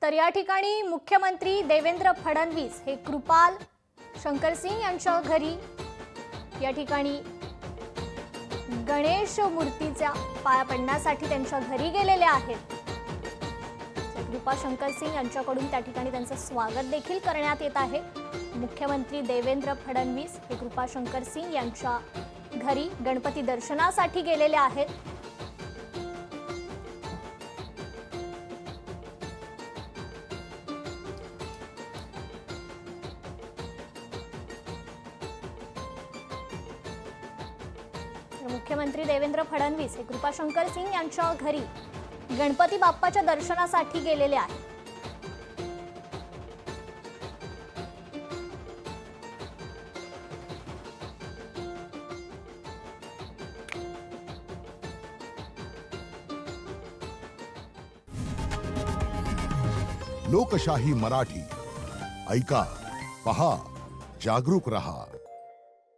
तर या ठिकाणी मुख्यमंत्री देवेंद्र फडणवीस हे कृपाल शंकरसिंग यांच्या घरी या ठिकाणी गणेश मूर्तीच्या पाया पडण्यासाठी त्यांच्या घरी गेलेले आहेत। कृपाल शंकरसिंग यांच्याकडून त्या ठिकाणी त्यांचं स्वागत देखील करण्यात येत आहे। मुख्यमंत्री देवेंद्र फडणवीस हे कृपाल शंकरसिंग यांच्या घरी गणपती दर्शनासाठी गेलेले आहेत। मुख्यमंत्री देवेंद्र फडणवीस हे कृपाल शंकरसिंग यांच्या घरी गणपती बाप्पाच्या दर्शनासाठी गेलेले आहेत। लोकशाही मराठी ऐका, पहा, जागरूक रहा।